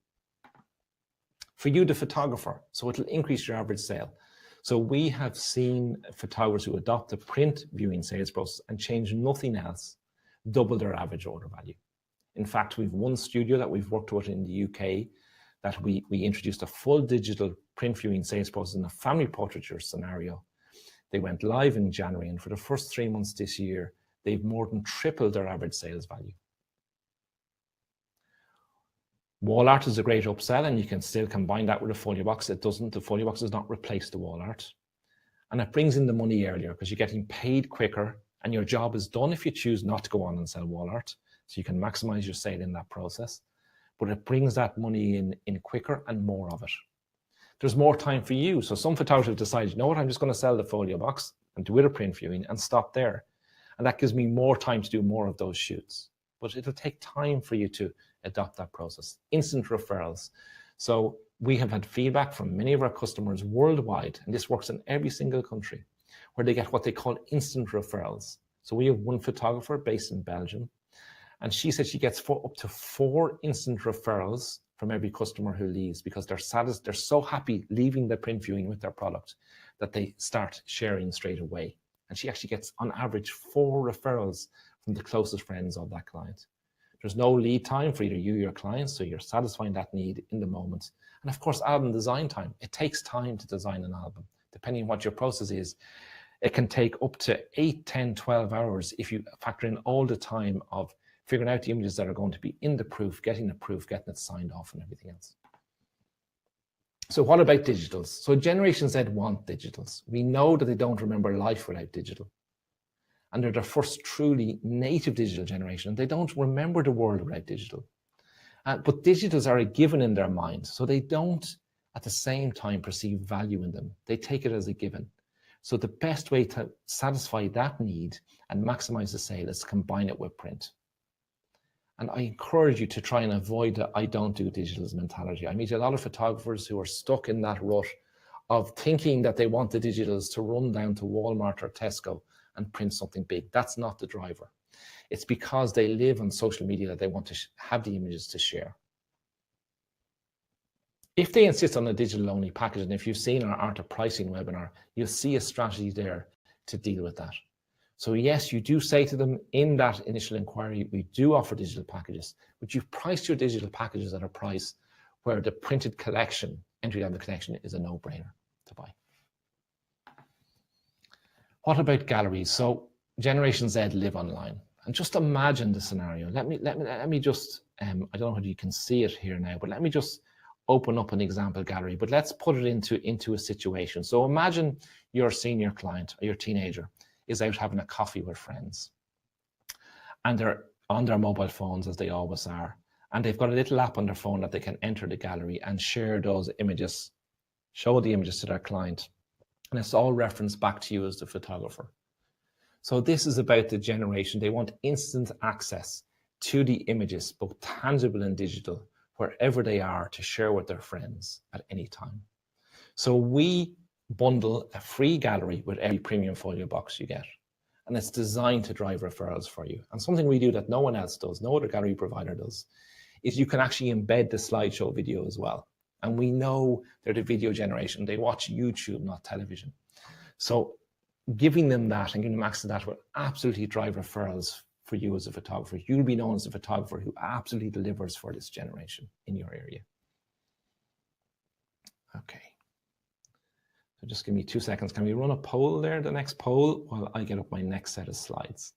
For you, the photographer, so it'll increase your average sale. So we have seen photographers who adopt the print viewing sales process and change nothing else, double their average order value. In fact, we've one studio that we've worked with in the UK that we introduced a full digital print viewing sales process in a family portraiture scenario. They went live in January, and for the first 3 months this year, they've more than tripled their average sales value. Wall art is a great upsell, and you can still combine that with a folio box. The folio box does not replace the wall art. And it brings in the money earlier because you're getting paid quicker, and your job is done if you choose not to go on and sell wall art. So you can maximize your sale in that process. But it brings that money in quicker and more of it. There's more time for you. So some photographers have decided, you know what, I'm just going to sell the folio box and do it a print viewing and stop there. And that gives me more time to do more of those shoots. But it'll take time for you to adopt that process. Instant referrals. So we have had feedback from many of our customers worldwide, and this works in every single country, where they get what they call instant referrals. So we have one photographer based in Belgium, and she said she gets up to 4 instant referrals from every customer who leaves, because they're so happy leaving the print viewing with their product that they start sharing straight away. And she actually gets, on average, 4 referrals from the closest friends of that client. There's no lead time for either you or your clients, so you're satisfying that need in the moment. And of course, album design time. It takes time to design an album. Depending on what your process is, it can take up to 8, 10, 12 hours if you factor in all the time of figuring out the images that are going to be in the proof, getting it signed off and everything else. So what about digitals? So Generation Z want digitals. We know that they don't remember life without digital. And they're the first truly native digital generation. They don't remember the world without digital. But digitals are a given in their mind. So they don't, at the same time, perceive value in them. They take it as a given. So the best way to satisfy that need and maximize the sale is to combine it with print. And I encourage you to try and avoid the I don't do digitals mentality. I meet a lot of photographers who are stuck in that rut of thinking that they want the digitals to run down to Walmart or Tesco and print something big. That's not the driver. It's because they live on social media that they want to have the images to share. If they insist on a digital only package, and if you've seen our Art of Pricing webinar, you'll see a strategy there to deal with that. So yes, you do say to them in that initial inquiry, we do offer digital packages, but you've priced your digital packages at a price where the printed collection, entry-level collection, is a no-brainer to buy. What about galleries? So Generation Z live online. And just imagine the scenario. Let me just, I don't know whether you can see it here now, but let me just open up an example gallery, but let's put it into a situation. So imagine your senior client or your teenager is out having a coffee with friends, and they're on their mobile phones, as they always are, and they've got a little app on their phone that they can enter the gallery and share those images, show the images to their client, and it's all referenced back to you as the photographer. So this is about the generation. They want instant access to the images, both tangible and digital, wherever they are, to share with their friends at any time. So we bundle a free gallery with every premium folio box you get. And it's designed to drive referrals for you. And something we do that no one else does, no other gallery provider does, is you can actually embed the slideshow video as well. And we know they're the video generation. They watch YouTube, not television. So giving them that and giving them access to that will absolutely drive referrals for you as a photographer. You'll be known as a photographer who absolutely delivers for this generation in your area. Okay. So just give me 2 seconds. Can we run a poll there, the next poll, while I get up my next set of slides?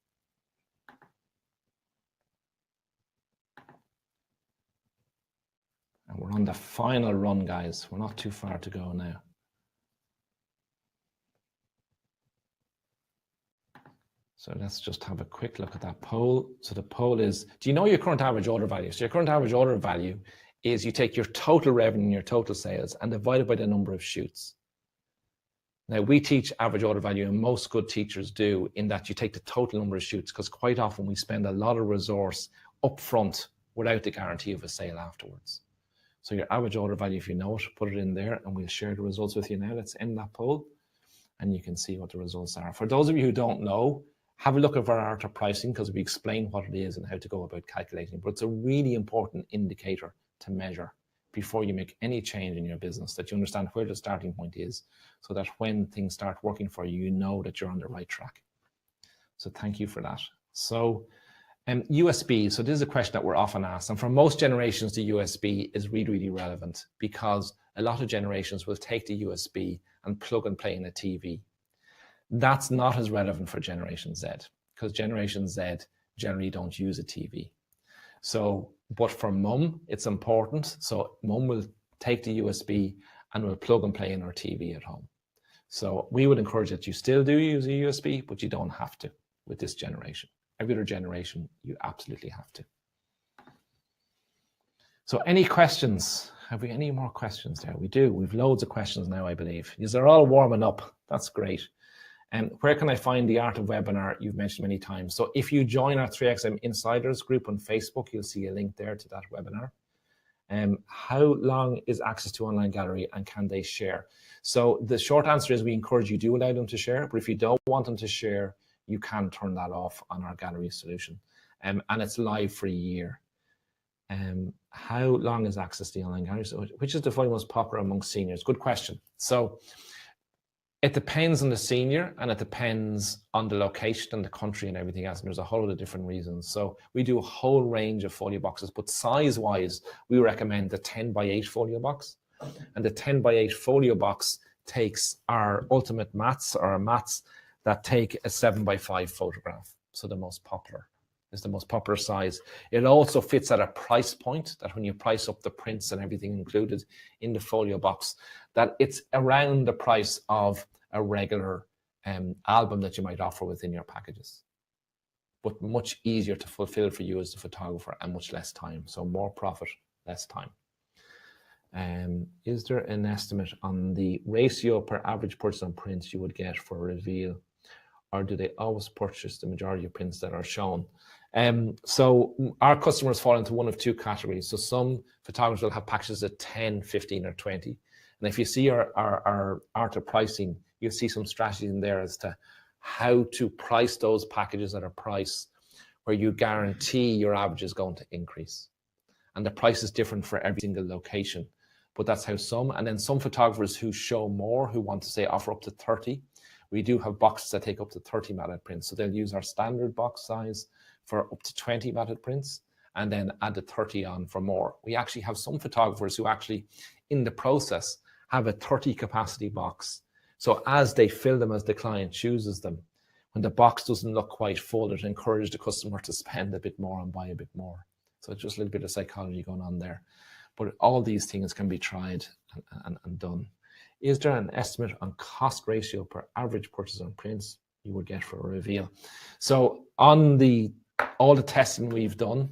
And we're on the final run, guys. We're not too far to go now. So let's just have a quick look at that poll. So the poll is, do you know your current average order value? So your current average order value is you take your total revenue and your total sales and divide it by the number of shoots. Now we teach average order value, and most good teachers do, in that you take the total number of shoots, because quite often we spend a lot of resource up front without the guarantee of a sale afterwards. So your average order value, if you know it, put it in there and we'll share the results with you now. Let's end that poll and you can see what the results are. For those of you who don't know, have a look at our Art of Pricing, because we explain what it is and how to go about calculating. But it's a really important indicator to measure before you make any change in your business, that you understand where the starting point is, so that when things start working for you, you know that you're on the right track. So thank you for that. So USB, so this is a question that we're often asked, and for most generations, the USB is really, really relevant, because a lot of generations will take the USB and plug and play in a TV. That's not as relevant for Generation Z, because Generation Z generally don't use a TV. So, but for mum, it's important. So mum will take the USB and will plug and play in her TV at home. So we would encourage that you still do use a USB, but you don't have to with this generation. Every other generation, you absolutely have to. So any questions? Have we any more questions there? We do. We've loads of questions now, I believe. These are all warming up. That's great. And where can I find the Art of Webinar? You've mentioned many times. So if you join our 3XM Insiders group on Facebook, you'll see a link there to that webinar. How long is access to online gallery and can they share? So the short answer is we encourage you do allow them to share, but if you don't want them to share, you can turn that off on our gallery solution. And it's live for a year. How long is access to the online gallery? So which is the folio most popular among seniors? Good question. So it depends on the senior, and it depends on the location and the country and everything else. And there's a whole lot of different reasons. So we do a whole range of folio boxes, but size-wise, we recommend the 10 by 8 folio box, And the 10 by 8 folio box takes our ultimate mats, or our mats that take a 7 by 5 photograph. So the most popular is the most popular size. It also fits at a price point that when you price up the prints and everything included in the folio box, that it's around the price of a regular album that you might offer within your packages, but much easier to fulfill for you as the photographer and much less time. So more profit, less time. Is there an estimate on the ratio per average purchase on prints you would get for a reveal, or do they always purchase the majority of prints that are shown? So our customers fall into one of two categories. So some photographers will have packages at 10, 15, or 20. And if you see our art of pricing, you'll see some strategy in there as to how to price those packages at a price where you guarantee your average is going to increase. And the price is different for every single location. But that's how some, and then some photographers who show more, who want to say offer up to 30, we do have boxes that take up to 30 matted prints. So they'll use our standard box size for up to 20 matted prints and then add the 30 on for more. We actually have some photographers who actually in the process have a 30 capacity box. So as they fill them, as the client chooses them, when the box doesn't look quite full, it encourages the customer to spend a bit more and buy a bit more. So it's just a little bit of psychology going on there. But all these things can be tried and done. Is there an estimate on cost ratio per average purchase on prints you would get for a reveal? So on all the testing we've done,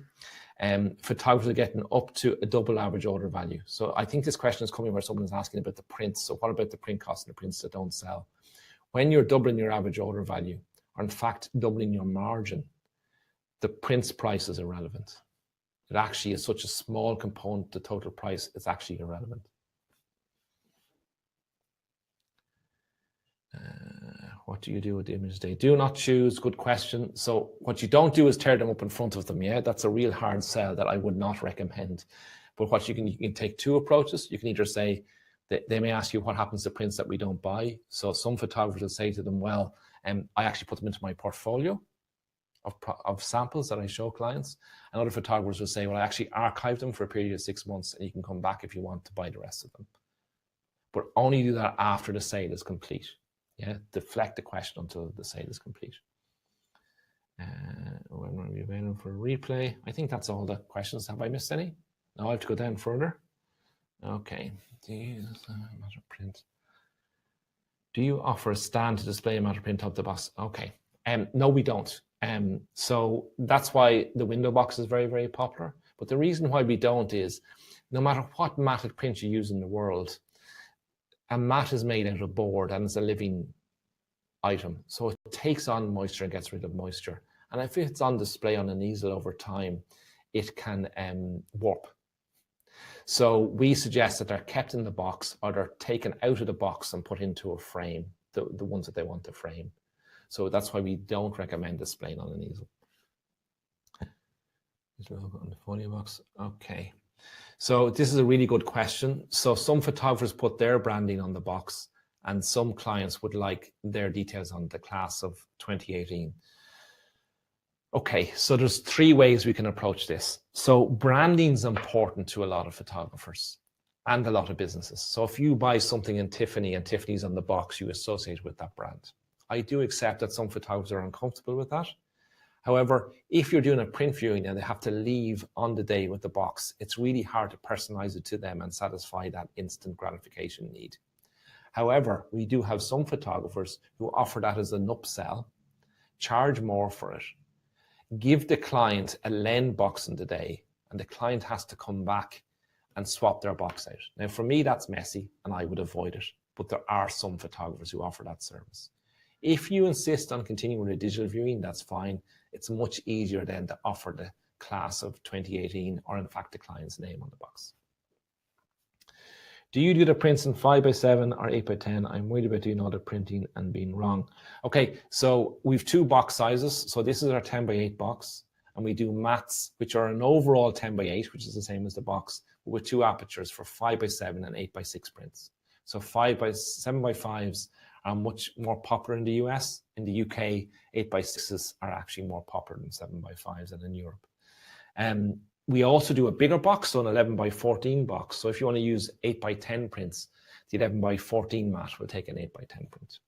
photographers are getting up to a double average order value. So I think this question is coming where someone is asking about the prints. So what about the print costs and the prints that don't sell? When you're doubling your average order value, or in fact doubling your margin, the prints price is irrelevant. It actually is such a small component to total price, it's actually irrelevant. What do you do with the images they do not choose? Good question. So what you don't do is tear them up in front of them. Yeah, that's a real hard sell that I would not recommend. But what you can take two approaches. You can either say, they may ask you what happens to prints that we don't buy. So some photographers will say to them, well, I actually put them into my portfolio of samples that I show clients. And other photographers will say, well, I actually archive them for a period of 6 months and you can come back if you want to buy the rest of them. But only do that after the sale is complete. Yeah, deflect the question until the sale is complete. When will be available for a replay? I think that's all the questions. Have I missed any? No, I have to go down further. Okay. Do you use matter print? Do you offer a stand to display a matter print of the box? Okay. No, we don't. So that's why the window box is very, very popular. But the reason why we don't is no matter what matted print you use in the world, a mat is made out of board and it's a living item. So it takes on moisture and gets rid of moisture. And if it's on display on an easel over time, it can warp. So we suggest that they're kept in the box or they're taken out of the box and put into a frame, the ones that they want to frame. So that's why we don't recommend displaying on an easel. This logo on the folio box. Okay. So this is a really good question. So some photographers put their branding on the box and some clients would like their details on the class of 2018. Okay, so there's three ways we can approach this. So branding is important to a lot of photographers and a lot of businesses. So if you buy something in Tiffany and Tiffany's on the box, you associate with that brand. I do accept that some photographers are uncomfortable with that. However, if you're doing a print viewing and they have to leave on the day with the box, it's really hard to personalize it to them and satisfy that instant gratification need. However, we do have some photographers who offer that as an upsell, charge more for it, give the client a Len box in the day, and the client has to come back and swap their box out. Now, for me, that's messy and I would avoid it, but there are some photographers who offer that service. If you insist on continuing with a digital viewing, that's fine. It's much easier then to offer the class of 2018 or in fact the client's name on the box. Do you do the prints in 5x7 or 8x10? I'm worried about doing all the printing and being wrong. Okay, so we've two box sizes. So this is our 10x8 box and we do mats, which are an overall 10x8, which is the same as the box, but with two apertures for 5x7 and 8x6 prints. So 7x5s are much more popular in the US. In the UK, 8x6s are actually more popular than 7x5s and in Europe. We also do a bigger box, so an 11 by 14 box. So if you want to use 8 by 10 prints, the 11 by 14 mat will take an 8 by 10 print.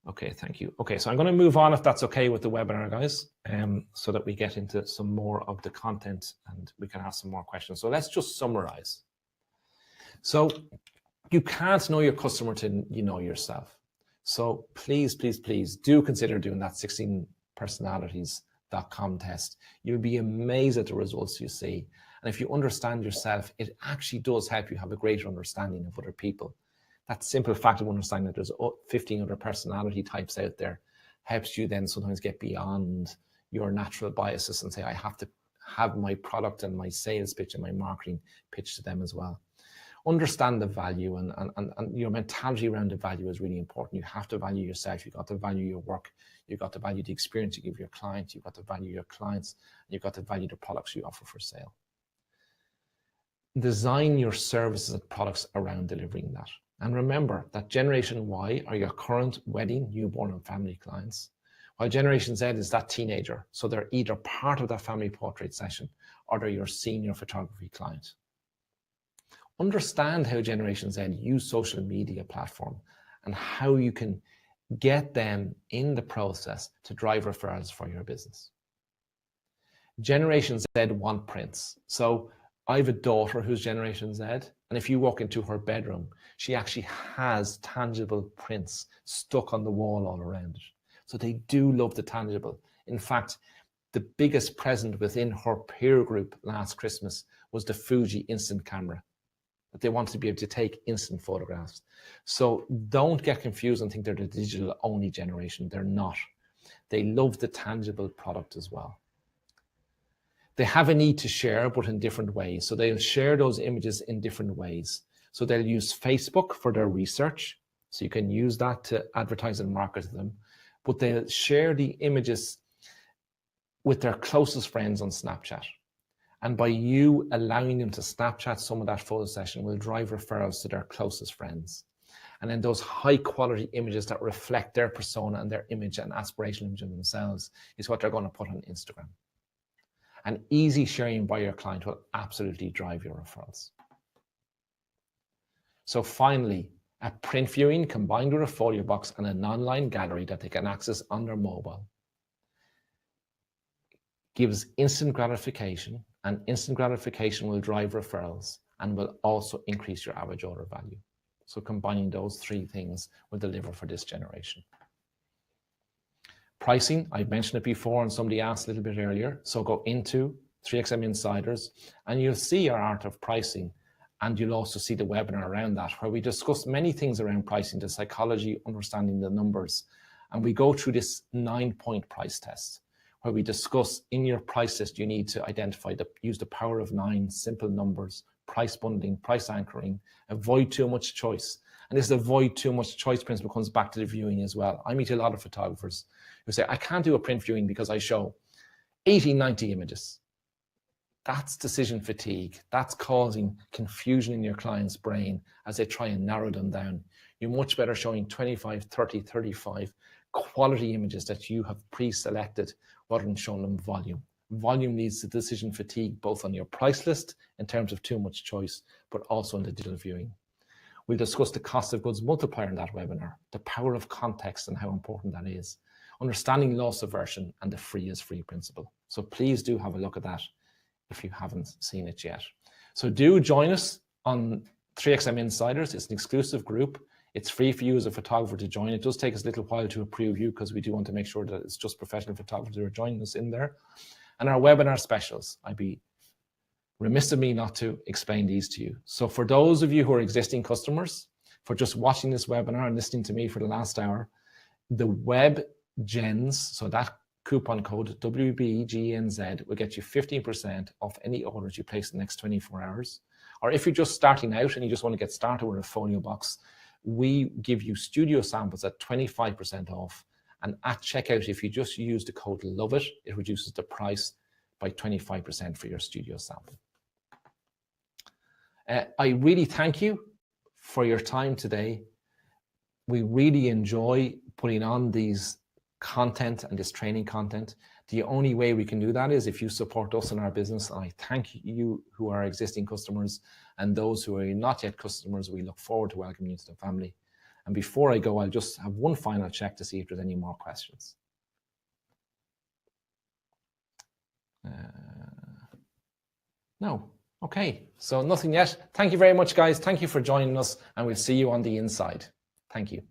Okay, thank you. Okay, so I'm going to move on, if that's okay with the webinar, guys, so that we get into some more of the content and we can ask some more questions. So let's just summarize. So you can't know your customer till you know yourself. So please, please, please do consider doing that 16personalities.com test. You'll be amazed at the results you see. And if you understand yourself, it actually does help you have a greater understanding of other people. That simple fact of understanding that there's 15 other personality types out there helps you then sometimes get beyond your natural biases and say, I have to have my product and my sales pitch and my marketing pitch to them as well. Understand the value and your mentality around the value is really important. You have to value yourself. You've got to value your work. You've got to value the experience you give your clients. You've got to value your clients. You've got to value the products you offer for sale. Design your services and products around delivering that. And remember that Generation Y are your current wedding, newborn, and family clients, while Generation Z is that teenager. So they're either part of that family portrait session or they're your senior photography client. Understand how Generation Z use social media platform and how you can get them in the process to drive referrals for your business. Generation Z want prints. So I have a daughter who's Generation Z, and if you walk into her bedroom, she actually has tangible prints stuck on the wall all around it. So they do love the tangible. In fact, the biggest present within her peer group last Christmas was the Fuji instant camera, that they wanted to be able to take instant photographs. So don't get confused and think they're the digital only generation. They're not. They love the tangible product as well. They have a need to share, but in different ways. So they'll share those images in different ways. So they'll use Facebook for their research. So you can use that to advertise and market to them. But they'll share the images with their closest friends on Snapchat. And by you allowing them to Snapchat some of that photo session will drive referrals to their closest friends. And then those high quality images that reflect their persona and their image and aspirational image of themselves is what they're going to put on Instagram. And easy sharing by your client will absolutely drive your referrals. So finally, a print viewing combined with a folio box and an online gallery that they can access on their mobile gives instant gratification, and instant gratification will drive referrals and will also increase your average order value. So combining those three things will deliver for this generation. Pricing, I mentioned it before and somebody asked a little bit earlier. So go into 3XM Insiders and you'll see our art of pricing, and you'll also see the webinar around that where we discuss many things around pricing, the psychology, understanding the numbers. And we go through this 9-point price test where we discuss in your price list, you need to identify, use the power of 9, simple numbers, price bundling, price anchoring, avoid too much choice. And this avoid too much choice principle comes back to the viewing as well. I meet a lot of photographers who say, I can't do a print viewing because I show 80, 90 images. That's decision fatigue. That's causing confusion in your client's brain as they try and narrow them down. You're much better showing 25, 30, 35 quality images that you have pre-selected rather than showing them volume. Volume leads to decision fatigue, both on your price list in terms of too much choice, but also in the digital viewing. We'll discuss the cost of goods multiplier in that webinar, the power of context and how important that is, understanding loss aversion and the free is free principle. So please do have a look at that if you haven't seen it yet. So do join us on 3XM Insiders. It's an exclusive group. It's free for you as a photographer to join. It does take us a little while to approve you because we do want to make sure that it's just professional photographers who are joining us in there. And our webinar specials, I'd be remiss of me not to explain these to you. So for those of you who are existing customers, for just watching this webinar and listening to me for the last hour, the web GenZ, so that coupon code WBGNZ will get you 15% off any orders you place in the next 24 hours. Or if you're just starting out and you just want to get started with a folio box, we give you studio samples at 25% off. And at checkout, if you just use the code LOVEIT, it reduces the price by 25% for your studio sample. I really thank you for your time today. We really enjoy putting on these content and this training content. The only way we can do that is if you support us in our business. And I thank you who are existing customers, and those who are not yet customers, we look forward to welcoming you to the family. And before I go, I'll just have one final check to see if there's any more questions. No. Okay, so nothing yet. Thank you very much, guys. Thank you for joining us, and we'll see you on the inside. Thank you.